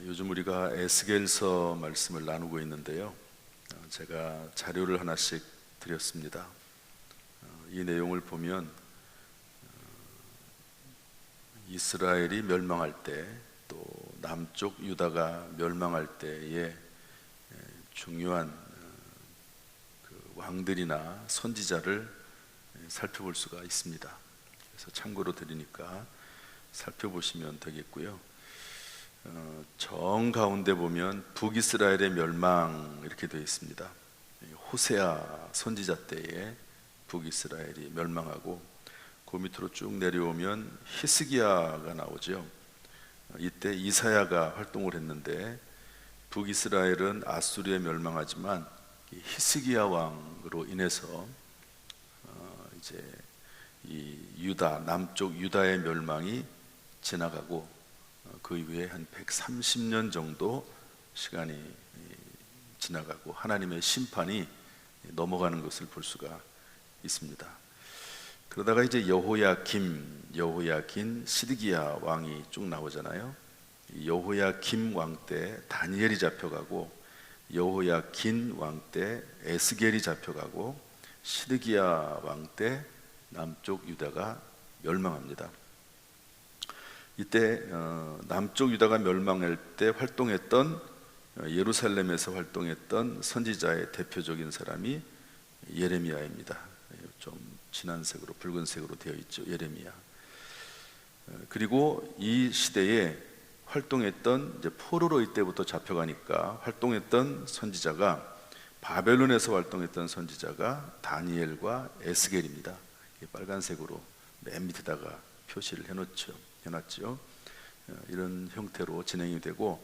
요즘 우리가 에스겔서 말씀을 나누고 있는데요. 제가 자료를 하나씩 드렸습니다. 이 내용을 보면 이스라엘이 멸망할 때, 또 남쪽 유다가 멸망할 때의 중요한 그 왕들이나 선지자를 살펴볼 수가 있습니다. 그래서 참고로 드리니까 살펴보시면 되겠고요. 정 가운데 보면 북이스라엘의 멸망 이렇게 되어 있습니다. 호세아 선지자 때에 북이스라엘이 멸망하고, 그 밑으로 쭉 내려오면 히스기야가 나오죠. 이때 이사야가 활동을 했는데, 북이스라엘은 아수르에 멸망하지만 히스기야 왕으로 인해서 이제 이 유다, 남쪽 유다의 멸망이 지나가고, 그 이후에 한 130년 정도 시간이 지나가고 하나님의 심판이 넘어가는 것을 볼 수가 있습니다. 그러다가 이제 여호야긴, 시드기야 왕이 쭉 나오잖아요. 여호야김 왕 때 다니엘이 잡혀가고, 여호야긴 왕 때 에스겔이 잡혀가고, 시드기야 왕 때 남쪽 유다가 멸망합니다. 이때 남쪽 유다가 멸망할 때 활동했던, 예루살렘에서 활동했던 선지자의 대표적인 사람이 예레미야입니다. 좀 진한 색으로, 붉은색으로 되어 있죠. 예레미야. 그리고 이 시대에 활동했던, 이제 포로로 이때부터 잡혀가니까 활동했던 선지자가, 바벨론에서 활동했던 선지자가 다니엘과 에스겔입니다. 빨간색으로 맨 밑에다가 표시를 해놨죠. 이런 형태로 진행이 되고,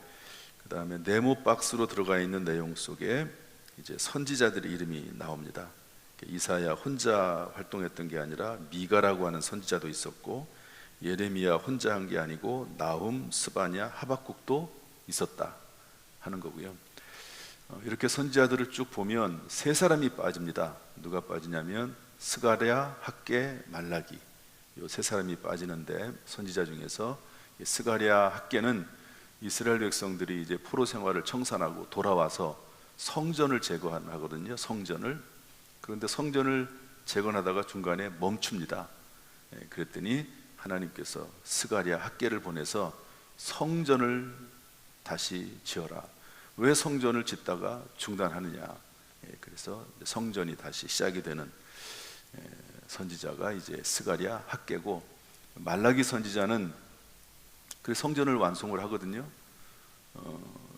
그 다음에 네모 박스로 들어가 있는 내용 속에 이제 선지자들의 이름이 나옵니다. 이사야 혼자 활동했던 게 아니라 미가라고 하는 선지자도 있었고, 예레미야 혼자 한 게 아니고 나훔, 스바냐, 하박국도 있었다 하는 거고요. 이렇게 선지자들을 쭉 보면 세 사람이 빠집니다. 누가 빠지냐면 스가랴, 학개, 말라기, 이 세 사람이 빠지는데, 선지자 중에서 스가랴, 학개는 이스라엘 백성들이 이제 포로 생활을 청산하고 돌아와서 성전을 재건하거든요. 성전을. 그런데 성전을 재건하다가 중간에 멈춥니다. 그랬더니 하나님께서 스가랴, 학개를 보내서 성전을 다시 지어라. 왜 성전을 짓다가 중단하느냐? 그래서 성전이 다시 시작이 되는 선지자가 이제 스가랴, 학개고, 말라기 선지자는 그 성전을 완성을 하거든요.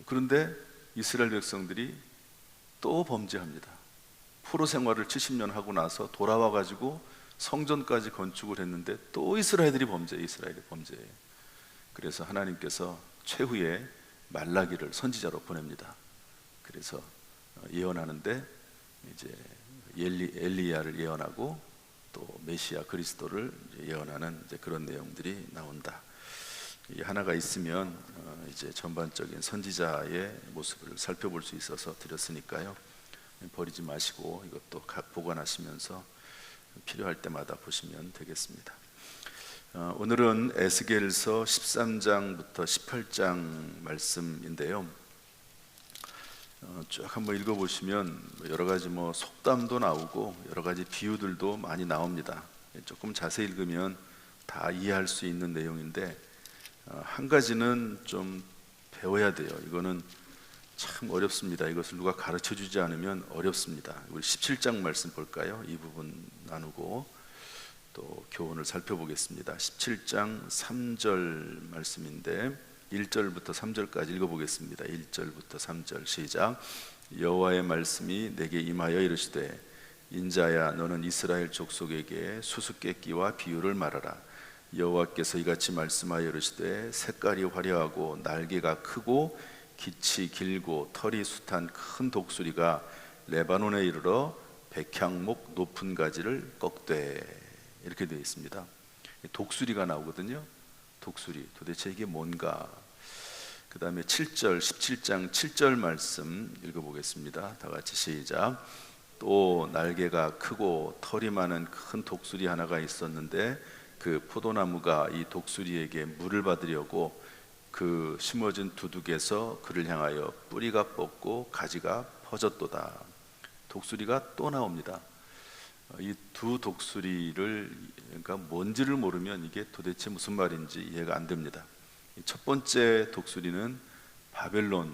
그런데 이스라엘 백성들이 또 범죄합니다. 포로 생활을 70년 하고 나서 돌아와 가지고 성전까지 건축을 했는데 또 이스라엘이 범죄해요. 그래서 하나님께서 최후에 말라기를 선지자로 보냅니다. 그래서 예언하는데 이제 엘리야를 예언하고, 또 메시아 그리스도를 예언하는 이제 그런 내용들이 나온다. 이 하나가 있으면 이제 전반적인 선지자의 모습을 살펴볼 수 있어서 드렸으니까요. 버리지 마시고 이것도 보관하시면서 필요할 때마다 보시면 되겠습니다. 오늘은 에스겔서 13장부터 18장 말씀인데요. 쭉 한번 읽어보시면 여러 가지 속담도 나오고 여러 가지 비유들도 많이 나옵니다. 조금 자세히 읽으면 다 이해할 수 있는 내용인데, 한 가지는 좀 배워야 돼요. 이거는 참 어렵습니다. 이것을 누가 가르쳐 주지 않으면 어렵습니다. 우리 17장 말씀 볼까요? 이 부분 나누고 또 교훈을 살펴보겠습니다. 17장 3절 말씀인데 1절부터 3절까지 읽어보겠습니다. 1절부터 3절 시작. 여호와의 말씀이 내게 임하여 이르시되, 인자야, 너는 이스라엘 족속에게 수수께끼와 비유를 말하라. 여호와께서 이같이 말씀하여 이르시되, 색깔이 화려하고 날개가 크고 깃이 길고 털이 숱한 큰 독수리가 레바논에 이르러 백향목 높은 가지를 꺾되, 이렇게 되어 있습니다. 독수리가 나오거든요. 독수리, 도대체 이게 뭔가? 그 다음에 7절, 17장 7절 말씀 읽어보겠습니다. 다 같이 시작. 또 날개가 크고 털이 많은 큰 독수리 하나가 있었는데, 그 포도나무가 이 독수리에게 물을 받으려고 그 심어진 두둑에서 그를 향하여 뿌리가 뻗고 가지가 퍼졌도다. 독수리가 또 나옵니다. 이 두 독수리를, 그러니까 뭔지를 모르면 이게 도대체 무슨 말인지 이해가 안 됩니다. 첫 번째 독수리는 바벨론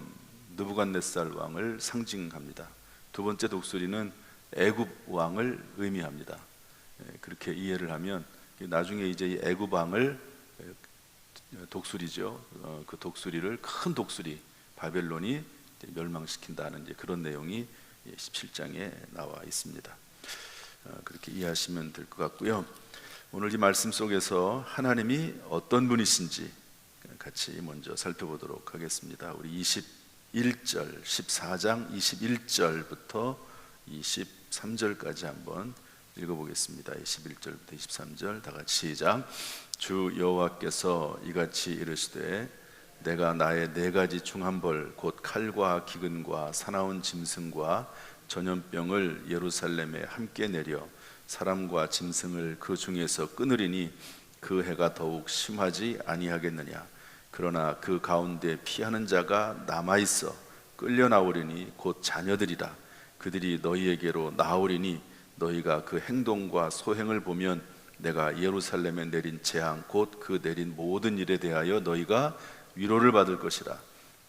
느부갓네살 왕을 상징합니다. 두 번째 독수리는 애굽 왕을 의미합니다. 그렇게 이해를 하면 나중에 이제 이 애굽 왕을, 독수리죠. 그 독수리를, 큰 독수리 바벨론이 멸망시킨다는 이제 그런 내용이 17장에 나와 있습니다. 그렇게 이해하시면 될 것 같고요. 오늘 이 말씀 속에서 하나님이 어떤 분이신지 같이 먼저 살펴보도록 하겠습니다. 우리 21절, 14장 21절부터 23절까지 한번 읽어보겠습니다. 21절부터 23절 다 같이 시작. 주 여호와께서 이같이 이르시되 내가 나의 네 가지 중한 벌 곧 칼과 기근과 사나운 짐승과 전염병을 예루살렘에 함께 내려 사람과 짐승을 그 중에서 끊으리니 그 해가 더욱 심하지 아니하겠느냐. 그러나 그 가운데 피하는 자가 남아있어 끌려 나오리니 곧 자녀들이라. 그들이 너희에게로 나오리니 너희가 그 행동과 소행을 보면 내가 예루살렘에 내린 재앙 곧 그 내린 모든 일에 대하여 너희가 위로를 받을 것이라.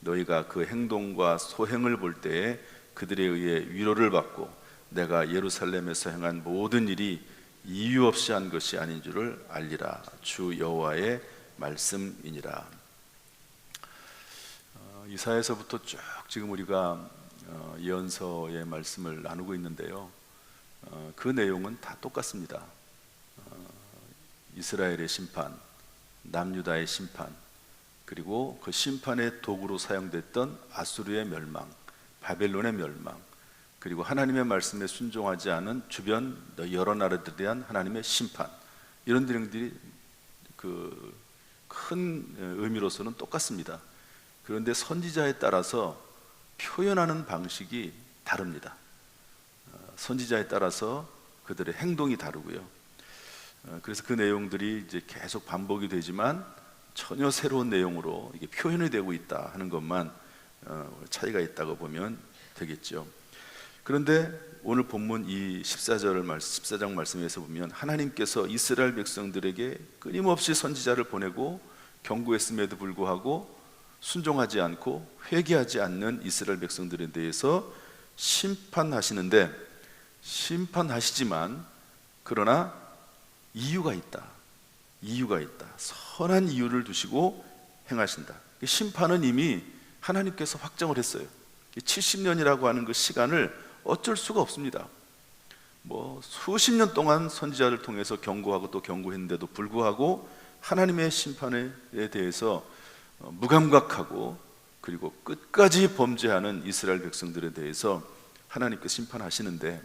너희가 그 행동과 소행을 볼 때에 그들에 의해 위로를 받고 내가 예루살렘에서 행한 모든 일이 이유 없이 한 것이 아닌 줄을 알리라. 주 여호와의 말씀이니라. 이사야서부터 쭉 지금 우리가 예언서의 말씀을 나누고 있는데요, 그 내용은 다 똑같습니다. 이스라엘의 심판, 남유다의 심판, 그리고 그 심판의 도구로 사용됐던 아수르의 멸망, 바벨론의 멸망, 그리고 하나님의 말씀에 순종하지 않은 주변 여러 나라들에 대한 하나님의 심판, 이런 내용들이 그 큰 의미로서는 똑같습니다. 그런데 선지자에 따라서 표현하는 방식이 다릅니다. 선지자에 따라서 그들의 행동이 다르고요. 그래서 그 내용들이 이제 계속 반복이 되지만 전혀 새로운 내용으로 이게 표현이 되고 있다 하는 것만 차이가 있다고 보면 되겠죠. 그런데 오늘 본문 이 14장 말씀에서 보면 하나님께서 이스라엘 백성들에게 끊임없이 선지자를 보내고 경고했음에도 불구하고 순종하지 않고 회개하지 않는 이스라엘 백성들에 대해서 심판하시는데, 심판하시지만 그러나 이유가 있다. 선한 이유를 두시고 행하신다. 심판은 이미 하나님께서 확정을 했어요. 70년이라고 하는 그 시간을 어쩔 수가 없습니다. 수십 년 동안 선지자를 통해서 경고하고 또 경고했는데도 불구하고 하나님의 심판에 대해서 무감각하고 그리고 끝까지 범죄하는 이스라엘 백성들에 대해서 하나님께서 심판하시는데,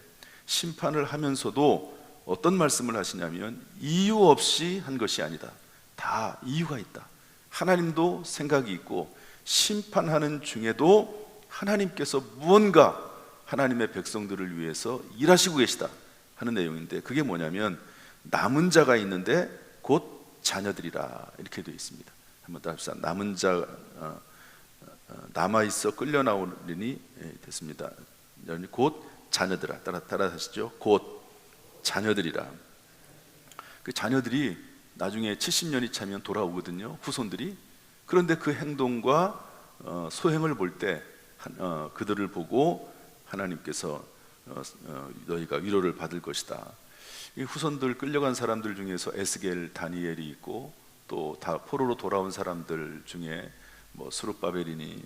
심판을 하면서도 어떤 말씀을 하시냐면 이유 없이 한 것이 아니다. 다 이유가 있다. 하나님도 생각이 있고 심판하는 중에도 하나님께서 무언가 하나님의 백성들을 위해서 일하시고 계시다 하는 내용인데, 그게 뭐냐면 남은 자가 있는데 곧 자녀들이라 이렇게 되어 있습니다. 한번 따라합시다. 남은 자 남아있어 끌려 나오리니 됐습니다. 곧 자녀들아. 따라 하시죠. 곧 자녀들이라. 그 자녀들이 나중에 70년이 차면 돌아오거든요, 후손들이. 그런데 그 행동과 소행을 볼 때 그들을 보고 하나님께서 너희가 위로를 받을 것이다. 이 후손들 끌려간 사람들 중에서 에스겔, 다니엘이 있고 또 다 포로로 돌아온 사람들 중에 스룹바벨이니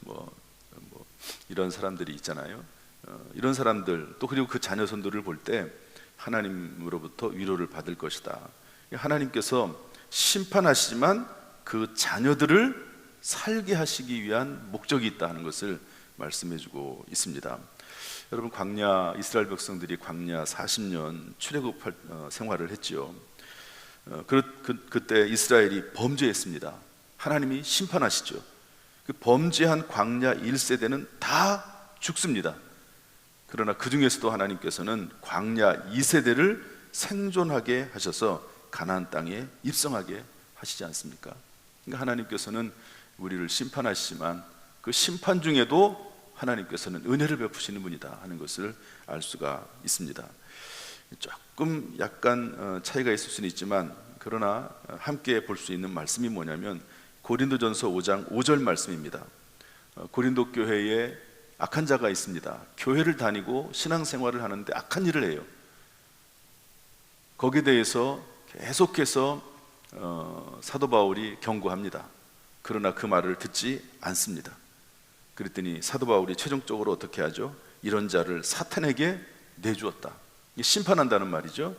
이런 사람들이 있잖아요. 이런 사람들 또 그리고 그 자녀손들을 볼 때 하나님으로부터 위로를 받을 것이다. 하나님께서 심판하시지만 그 자녀들을 살게 하시기 위한 목적이 있다 하는 것을 말씀해주고 있습니다. 여러분, 이스라엘 백성들이 광야 40년 출애굽 생활을 했죠. 그때 이스라엘이 범죄했습니다. 하나님이 심판하시죠. 그 범죄한 광야 1세대는 다 죽습니다. 그러나 그 중에서도 하나님께서는 광야 2세대를 생존하게 하셔서 가나안 땅에 입성하게 하시지 않습니까? 그러니까 하나님께서는 우리를 심판하시지만 그 심판 중에도 하나님께서는 은혜를 베푸시는 분이다 하는 것을 알 수가 있습니다. 조금 약간 차이가 있을 수는 있지만 그러나 함께 볼 수 있는 말씀이 뭐냐면 고린도전서 5장 5절 말씀입니다. 고린도 교회에 악한 자가 있습니다. 교회를 다니고 신앙생활을 하는데 악한 일을 해요. 거기에 대해서 계속해서 사도 바울이 경고합니다. 그러나 그 말을 듣지 않습니다. 그랬더니 사도 바울이 최종적으로 어떻게 하죠? 이런 자를 사탄에게 내주었다. 심판한다는 말이죠.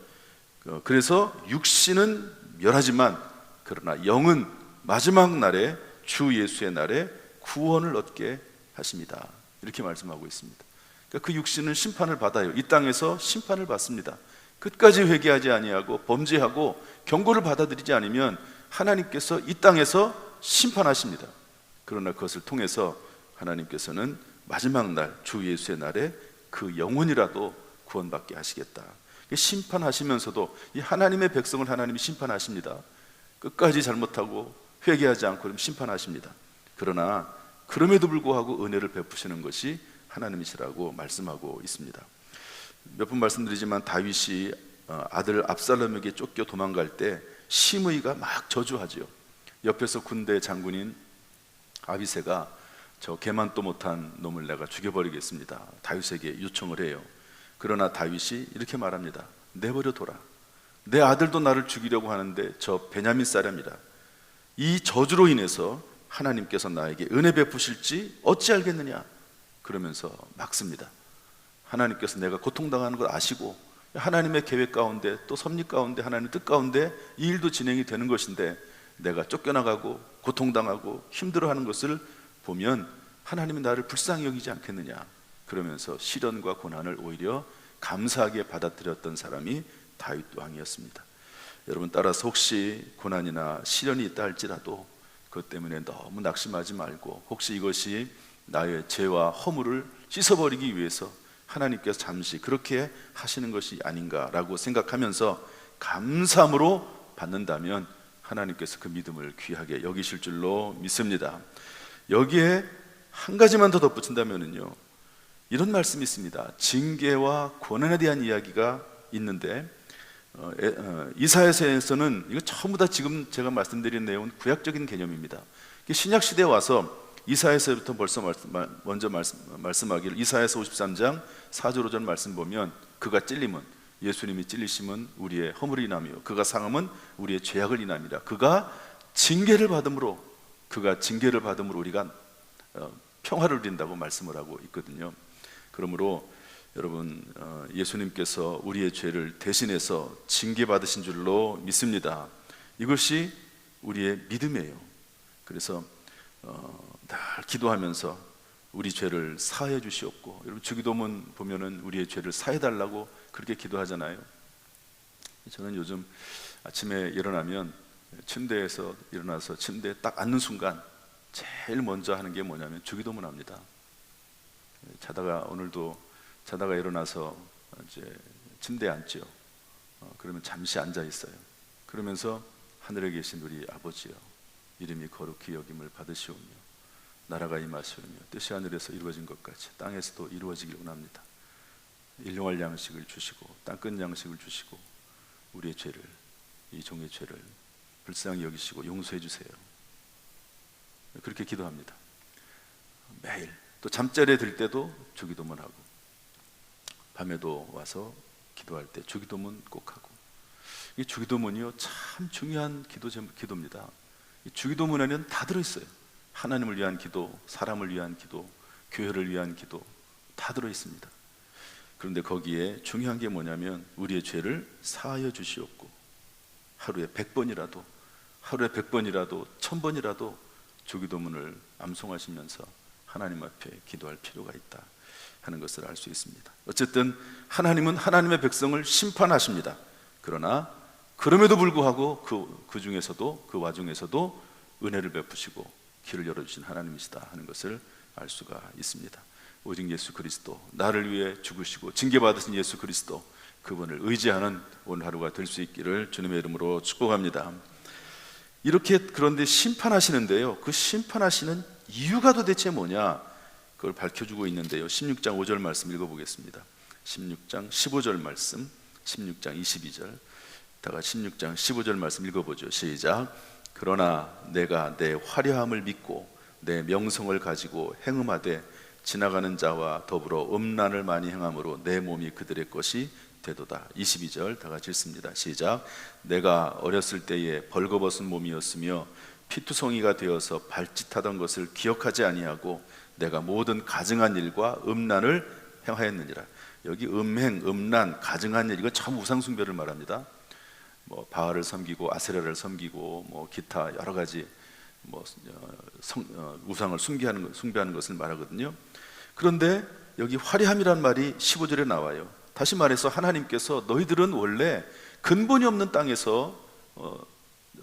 그래서 육신은 멸하지만 그러나 영은 마지막 날에 주 예수의 날에 구원을 얻게 하십니다. 이렇게 말씀하고 있습니다. 그러니까 그 육신은 심판을 받아요. 이 땅에서 심판을 받습니다. 끝까지 회개하지 아니하고 범죄하고 경고를 받아들이지 않으면 하나님께서 이 땅에서 심판하십니다. 그러나 그것을 통해서 하나님께서는 마지막 날 주 예수의 날에 그 영혼이라도 구원받게 하시겠다. 심판하시면서도 이 하나님의 백성을 하나님이 심판하십니다. 끝까지 잘못하고 회개하지 않고 그럼 심판하십니다. 그러나 그럼에도 불구하고 은혜를 베푸시는 것이 하나님이시라고 말씀하고 있습니다. 몇 번 말씀드리지만 다윗이 아들 압살롬에게 쫓겨 도망갈 때 시므이가 막 저주하죠. 옆에서 군대 장군인 아비새가 저 개만도 못한 놈을 내가 죽여버리겠습니다. 다윗에게 요청을 해요. 그러나 다윗이 이렇게 말합니다. 내버려 둬라. 내 아들도 나를 죽이려고 하는데 저 베냐민 사람이라. 이 저주로 인해서 하나님께서 나에게 은혜 베푸실지 어찌 알겠느냐. 그러면서 막습니다. 하나님께서 내가 고통당하는 걸 아시고 하나님의 계획 가운데 또 섭리 가운데 하나님의 뜻 가운데 이 일도 진행이 되는 것인데 내가 쫓겨나가고 고통당하고 힘들어하는 것을 보면 하나님이 나를 불쌍히 여기지 않겠느냐. 그러면서 시련과 고난을 오히려 감사하게 받아들였던 사람이 다윗 왕이었습니다. 여러분, 따라서 혹시 고난이나 시련이 있다 할지라도 그것 때문에 너무 낙심하지 말고 혹시 이것이 나의 죄와 허물을 씻어버리기 위해서 하나님께서 잠시 그렇게 하시는 것이 아닌가라고 생각하면서 감사함으로 받는다면 하나님께서 그 믿음을 귀하게 여기실 줄로 믿습니다. 여기에 한 가지만 더 덧붙인다면요, 이런 말씀이 있습니다. 징계와 고난에 대한 이야기가 있는데 이사야서에서는 이거 전부 다 지금 제가 말씀드린 내용은 구약적인 개념입니다. 신약 시대에 와서 이사야서부터 벌써 먼저 말씀하기를 이사야서 53장 4절 5절 말씀 보면 그가 찔림은 예수님이 찔리심은 우리의 허물을 인하며 그가 상함은 우리의 죄악을 인함이라. 그가 징계를 받음으로 우리가 평화를 누린다고 말씀을 하고 있거든요. 그러므로 여러분, 예수님께서 우리의 죄를 대신해서 징계받으신 줄로 믿습니다. 이것이 우리의 믿음이에요. 그래서 늘 기도하면서 우리 죄를 사해 주시옵고, 여러분 주기도문 보면은 우리의 죄를 사해 달라고 그렇게 기도하잖아요. 저는 요즘 아침에 일어나면 침대에서 일어나서 침대에 딱 앉는 순간 제일 먼저 하는 게 뭐냐면 주기도문 합니다. 오늘도 자다가 일어나서 이제 침대에 앉지요. 그러면 잠시 앉아 있어요. 그러면서 하늘에 계신 우리 아버지여, 이름이 거룩히 여김을 받으시오며 나라가 임하시오며 뜻이 하늘에서 이루어진 것 같이 땅에서도 이루어지길 원합니다. 일용할 양식을 주시고 땅끝 양식을 주시고 우리의 죄를, 이 종의 죄를 불쌍히 여기시고 용서해 주세요. 그렇게 기도합니다. 매일. 또 잠자리에 들 때도 주기도문 하고 밤에도 와서 기도할 때 주기도문 꼭 하고. 이 주기도문이요 참 중요한 기도입니다. 이 주기도문에는 다 들어있어요. 하나님을 위한 기도, 사람을 위한 기도, 교회를 위한 기도 다 들어있습니다. 그런데 거기에 중요한 게 뭐냐면 우리의 죄를 사하여 주시옵고, 하루에 100번이라도 1000번이라도 주기도문을 암송하시면서 하나님 앞에 기도할 필요가 있다 하는 것을 알 수 있습니다. 어쨌든 하나님은 하나님의 백성을 심판하십니다. 그러나 그럼에도 불구하고 그 중에서도, 그 와중에서도 은혜를 베푸시고 길을 열어주신 하나님이시다 하는 것을 알 수가 있습니다. 오직 예수 그리스도, 나를 위해 죽으시고 징계받으신 예수 그리스도, 그분을 의지하는 오늘 하루가 될 수 있기를 주님의 이름으로 축복합니다. 이렇게 그런데 심판하시는데요, 그 심판하시는 이유가 도대체 뭐냐, 그걸 밝혀주고 있는데요. 16장 5절 말씀 읽어보겠습니다. 16장 15절 말씀, 16장 22절, 다가 16장 15절 말씀 읽어보죠. 시작. 그러나 내가 내 화려함을 믿고 내 명성을 가지고 행음하되 지나가는 자와 더불어 음란을 많이 행함으로 내 몸이 그들의 것이 되도다. 22절 다 같이 읽습니다. 시작. 내가 어렸을 때에 벌거벗은 몸이었으며 피투성이가 되어서 발짓하던 것을 기억하지 아니하고 내가 모든 가증한 일과 음란을 행하였느니라. 여기 음행, 음란, 가증한 일, 이건 참 우상숭배를 말합니다. 뭐 바알을 섬기고 아세라를 섬기고 뭐 기타 여러 가지 우상을 숭배하는 것을 말하거든요. 그런데 여기 화려함이란 말이 15절에 나와요. 다시 말해서 하나님께서 너희들은 원래 근본이 없는 땅에서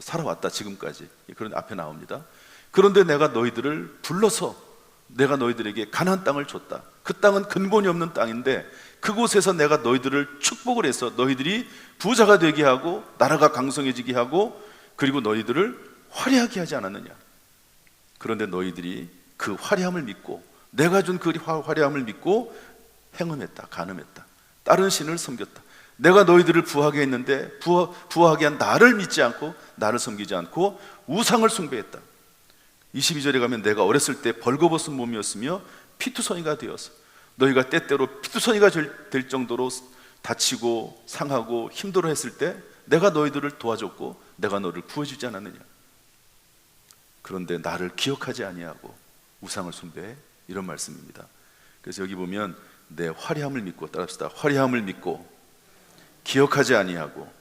살아왔다, 지금까지. 그런 앞에 나옵니다. 그런데 내가 너희들을 불러서 내가 너희들에게 가나안 땅을 줬다. 그 땅은 근본이 없는 땅인데 그곳에서 내가 너희들을 축복을 해서 너희들이 부자가 되게 하고 나라가 강성해지게 하고 그리고 너희들을 화려하게 하지 않았느냐. 그런데 너희들이 그 화려함을 믿고 내가 준 그 화려함을 믿고 행음했다, 간음했다, 다른 신을 섬겼다. 내가 너희들을 부하게 했는데 부하게 한 나를 믿지 않고 나를 섬기지 않고 우상을 숭배했다. 22절에 가면 내가 어렸을 때 벌거벗은 몸이었으며 피투성이가 되어서 너희가 때때로 피투성이가 될 정도로 다치고 상하고 힘들어 했을 때 내가 너희들을 도와줬고 내가 너를 구해주지 않았느냐. 그런데 나를 기억하지 아니하고 우상을 숭배해, 이런 말씀입니다. 그래서 여기 보면 내 화려함을 믿고, 따라합시다. 화려함을 믿고 기억하지 아니하고,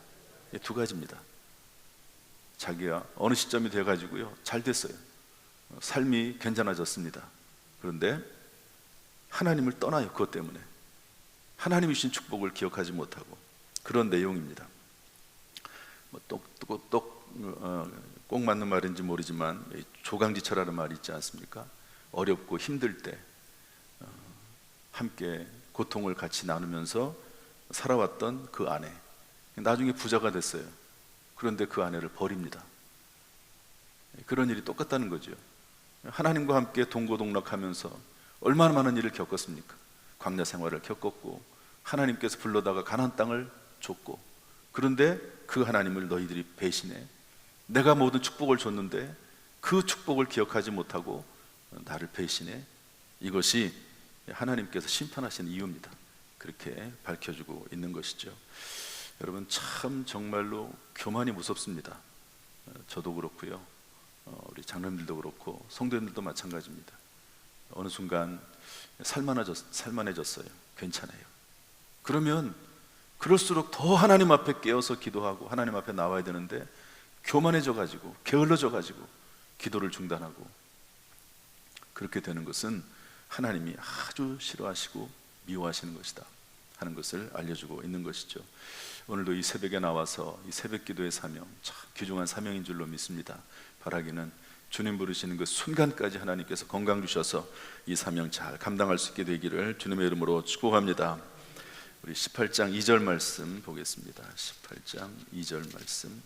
이 두 가지입니다. 자기가 어느 시점이 돼가지고요 잘 됐어요, 삶이 괜찮아졌습니다. 그런데 하나님을 떠나요. 그것 때문에 하나님이 주신 축복을 기억하지 못하고, 그런 내용입니다. 꼭 맞는 말인지 모르지만 조강지처라는 말이 있지 않습니까? 어렵고 힘들 때 함께 고통을 같이 나누면서 살아왔던 그 아내, 나중에 부자가 됐어요. 그런데 그 아내를 버립니다. 그런 일이 똑같다는 거죠. 하나님과 함께 동고동락하면서 얼마나 많은 일을 겪었습니까? 광야 생활을 겪었고 하나님께서 불러다가 가나안 땅을 줬고, 그런데 그 하나님을 너희들이 배신해 내가 모든 축복을 줬는데 그 축복을 기억하지 못하고 나를 배신해. 이것이 하나님께서 심판하시는 이유입니다. 그렇게 밝혀주고 있는 것이죠. 여러분, 참 정말로 교만이 무섭습니다. 저도 그렇고요, 우리 장로님들도 그렇고 성도님들도 마찬가지입니다. 어느 순간 살만해졌어요. 괜찮아요. 그러면 그럴수록 더 하나님 앞에 깨어서 기도하고 하나님 앞에 나와야 되는데 교만해져 가지고 게을러져 가지고 기도를 중단하고, 그렇게 되는 것은 하나님이 아주 싫어하시고 미워하시는 것이다 하는 것을 알려주고 있는 것이죠. 오늘도 이 새벽에 나와서 이 새벽 기도의 사명, 참 귀중한 사명인 줄로 믿습니다. 바라기는 주님 부르시는 그 순간까지 하나님께서 건강 주셔서 이 사명 잘 감당할 수 있게 되기를 주님의 이름으로 축복합니다. 우리 18장 2절 말씀 보겠습니다. 18장 2절 말씀,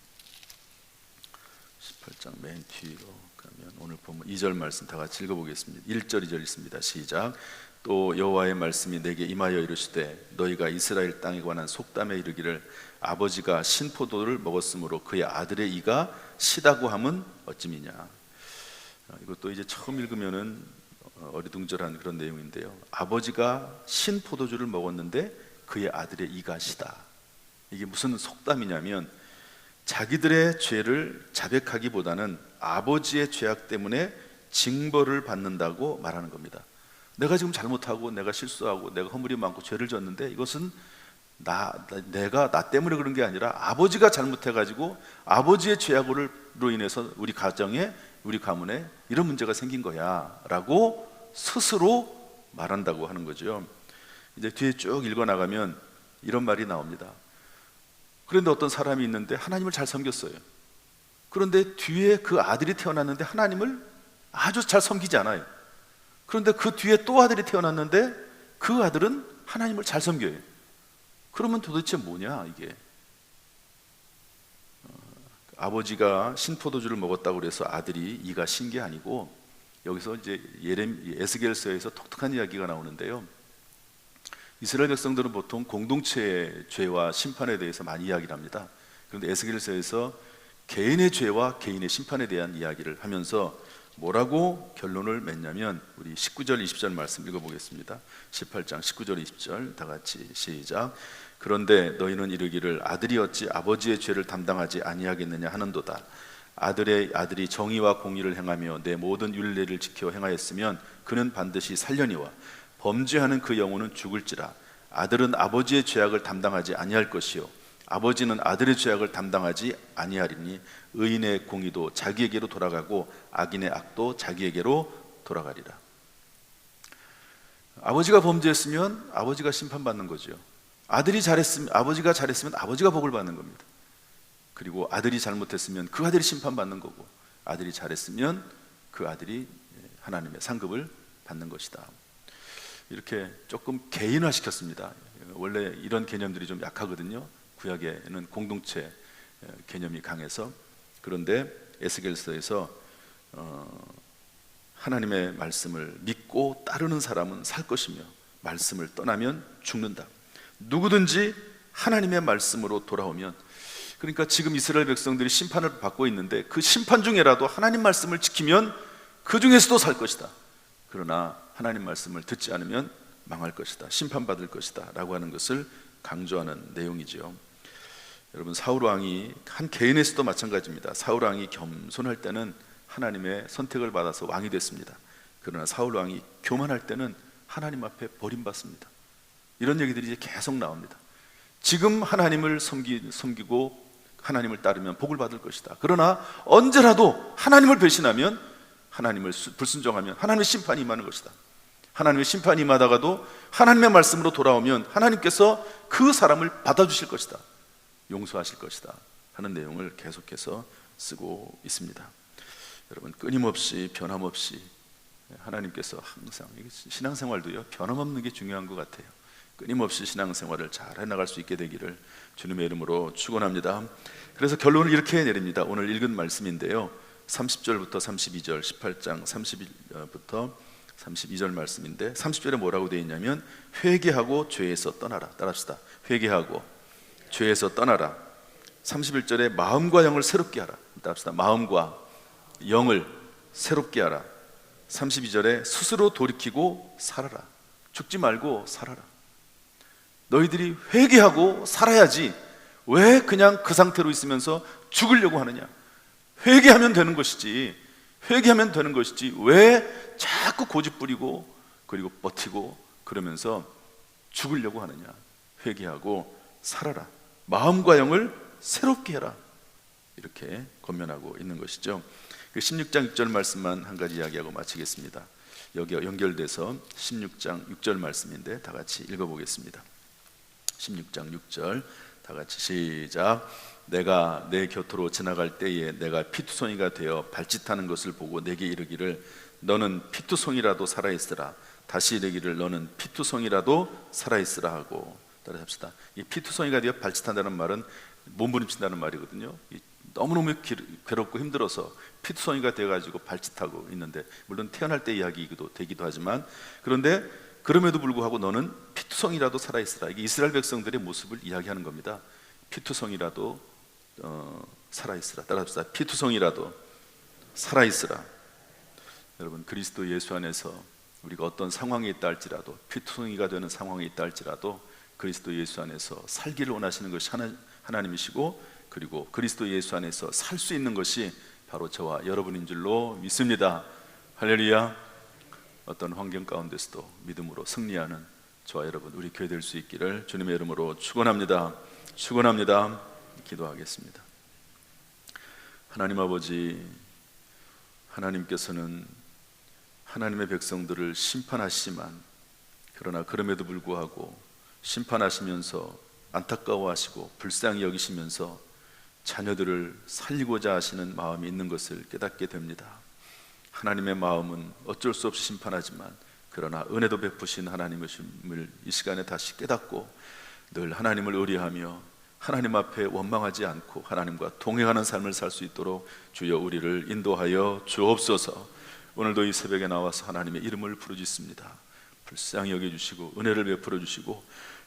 18장 맨 뒤로 가면 오늘 보면 2절 말씀 다 같이 읽어보겠습니다. 1절 2절 읽습니다. 시작. 또 여호와의 말씀이 내게 임하여 이르시되 너희가 이스라엘 땅에 관한 속담에 이르기를 아버지가 신포도를 먹었으므로 그의 아들의 이가 시다고 함은 어찌미냐. 이것도 이제 처음 읽으면은 어리둥절한 그런 내용인데요. 아버지가 신포도주를 먹었는데 그의 아들의 이가 시다. 이게 무슨 속담이냐면 자기들의 죄를 자백하기보다는 아버지의 죄악 때문에 징벌을 받는다고 말하는 겁니다. 내가 지금 잘못하고 내가 실수하고 내가 허물이 많고 죄를 졌는데 이것은 내가 나 때문에 그런 게 아니라 아버지가 잘못해가지고 아버지의 죄악으로 인해서 우리 가정에 우리 가문에 이런 문제가 생긴 거야 라고 스스로 말한다고 하는 거죠. 이제 뒤에 쭉 읽어나가면 이런 말이 나옵니다. 그런데 어떤 사람이 있는데 하나님을 잘 섬겼어요. 그런데 뒤에 그 아들이 태어났는데 하나님을 아주 잘 섬기지 않아요. 그런데 그 뒤에 또 아들이 태어났는데 그 아들은 하나님을 잘 섬겨요. 그러면 도대체 뭐냐 이게. 아버지가 신포도주를 먹었다고 그래서 아들이 이가 신 게 아니고, 여기서 이제 에스겔서에서 독특한 이야기가 나오는데요. 이스라엘 백성들은 보통 공동체의 죄와 심판에 대해서 많이 이야기를 합니다. 그런데 에스겔서에서 개인의 죄와 개인의 심판에 대한 이야기를 하면서 뭐라고 결론을 맺냐면, 우리 19절 20절 말씀 읽어보겠습니다. 18장 19절 20절 다 같이 시작. 그런데 너희는 이르기를 아들이 어찌 아버지의 죄를 담당하지 아니하겠느냐 하는도다. 아들이 정의와 공의를 행하며 내 모든 율례를 지켜 행하였으면 그는 반드시 살려니와 범죄하는 그 영혼은 죽을지라. 아들은 아버지의 죄악을 담당하지 아니할 것이요 아버지는 아들의 죄악을 담당하지 아니하리니 의인의 공의도 자기에게로 돌아가고 악인의 악도 자기에게로 돌아가리라. 아버지가 범죄했으면 아버지가 심판받는 거죠. 아버지가 잘했으면 아버지가 복을 받는 겁니다. 그리고 아들이 잘못했으면 그 아들이 심판받는 거고, 아들이 잘했으면 그 아들이 하나님의 상급을 받는 것이다. 이렇게 조금 개인화시켰습니다. 원래 이런 개념들이 좀 약하거든요. 구약에는 공동체 개념이 강해서. 그런데 에스겔서에서 하나님의 말씀을 믿고 따르는 사람은 살 것이며 말씀을 떠나면 죽는다. 누구든지 하나님의 말씀으로 돌아오면, 그러니까 지금 이스라엘 백성들이 심판을 받고 있는데 그 심판 중에라도 하나님 말씀을 지키면 그 중에서도 살 것이다. 그러나 하나님 말씀을 듣지 않으면 망할 것이다, 심판받을 것이다 라고 하는 것을 강조하는 내용이지요. 여러분, 사울 왕이 한 개인에서도 마찬가지입니다. 사울 왕이 겸손할 때는 하나님의 선택을 받아서 왕이 됐습니다. 그러나 사울 왕이 교만할 때는 하나님 앞에 버림받습니다. 이런 얘기들이 이제 계속 나옵니다. 지금 하나님을 섬기고 하나님을 따르면 복을 받을 것이다. 그러나 언제라도 하나님을 배신하면, 하나님을 불순종하면 하나님의 심판이 임하는 것이다. 하나님의 심판이 임하다가도 하나님의 말씀으로 돌아오면 하나님께서 그 사람을 받아주실 것이다, 용서하실 것이다 하는 내용을 계속해서 쓰고 있습니다. 여러분, 끊임없이 변함없이 하나님께서 항상, 신앙생활도요 변함없는 게 중요한 것 같아요. 끊임없이 신앙생활을 잘 해나갈 수 있게 되기를 주님의 이름으로 축원합니다. 그래서 결론을 이렇게 내립니다. 오늘 읽은 말씀인데요, 30절부터 32절, 18장 30절부터 32절 말씀인데, 30절에 뭐라고 되어 있냐면 회개하고 죄에서 떠나라. 따라합시다. 회개하고 죄에서 떠나라. 31절에 마음과 영을 새롭게 하라. 따라합시다. 마음과 영을 새롭게 하라. 32절에 스스로 돌이키고 살아라. 죽지 말고 살아라. 너희들이 회개하고 살아야지 왜 그냥 그 상태로 있으면서 죽으려고 하느냐. 회개하면 되는 것이지, 회개하면 되는 것이지 왜 자꾸 고집 부리고 그리고 버티고 그러면서 죽으려고 하느냐. 회개하고 살아라. 마음과 영을 새롭게 해라. 이렇게 권면하고 있는 것이죠. 그 16장 6절 말씀만 한 가지 이야기하고 마치겠습니다. 여기가 연결돼서 16장 6절 말씀인데 다 같이 읽어보겠습니다. 16장 6절 다 같이 시작. 내가 내 곁으로 지나갈 때에 내가 피투성이가 되어 발짓하는 것을 보고 내게 이르기를 너는 피투성이라도 살아있으라. 다시 이르기를 너는 피투성이라도 살아있으라 하고. 따라합시다. 이 피투성이가 되어 발짓한다는 말은 몸부림친다는 말이거든요. 너무너무 괴롭고 힘들어서 피투성이가 되어가지고 발짓하고 있는데, 물론 태어날 때 이야기이기도 되기도 하지만, 그런데 그럼에도 불구하고 너는 피투성이라도 살아있으라. 이게 이스라엘 백성들의 모습을 이야기하는 겁니다. 피투성이라도 살아있으라. 따라합시다. 피투성이라도 살아있으라. 여러분, 그리스도 예수 안에서 우리가 어떤 상황에 있다 할지라도, 피투성이가 되는 상황에 있다 할지라도 그리스도 예수 안에서 살기를 원하시는 것이 하나님이시고, 그리고 그리스도 예수 안에서 살 수 있는 것이 바로 저와 여러분인 줄로 믿습니다. 할렐루야. 어떤 환경 가운데서도 믿음으로 승리하는 저와 여러분, 우리 교회 될 수 있기를 주님의 이름으로 축원합니다. 축원합니다. 기도하겠습니다. 하나님 아버지, 하나님께서는 하나님의 백성들을 심판하시지만, 그러나 그럼에도 불구하고 심판하시면서 안타까워하시고 불쌍히 여기시면서 자녀들을 살리고자 하시는 마음이 있는 것을 깨닫게 됩니다. 하나님의 마음은 어쩔 수 없이 심판하지만, 그러나 은혜도 베푸신 하나님이심을 이 시간에 다시 깨닫고 늘 하나님을 의뢰하며 하나님 앞에 원망하지 않고 하나님과 동행하는 삶을 살 수 있도록 주여 우리를 인도하여 주옵소서. 오늘도 이 새벽에 나와서 하나님의 이름을 부르짖습니다. 불쌍히 여겨주시고 은혜를 베풀어 주시고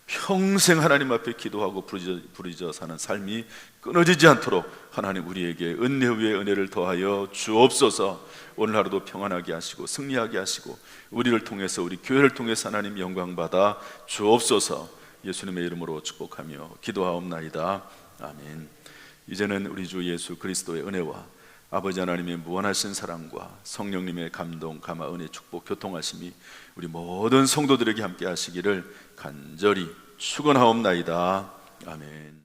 평생 하나님 앞에 기도하고 부르짖어 사는 삶이 끊어지지 않도록 하나님 우리에게 은혜 위에 은혜를 더하여 주옵소서. 오늘 하루도 평안하게 하시고 승리하게 하시고 우리를 통해서 우리 교회를 통해서 하나님 영광 받아 주옵소서. 예수님의 이름으로 축복하며 기도하옵나이다. 아멘. 이제는 우리 주 예수 그리스도의 은혜와 아버지 하나님의 무한하신 사랑과 성령님의 감동, 감화, 은혜, 축복, 교통하심이 우리 모든 성도들에게 함께 하시기를 간절히 축원하옵나이다. 아멘.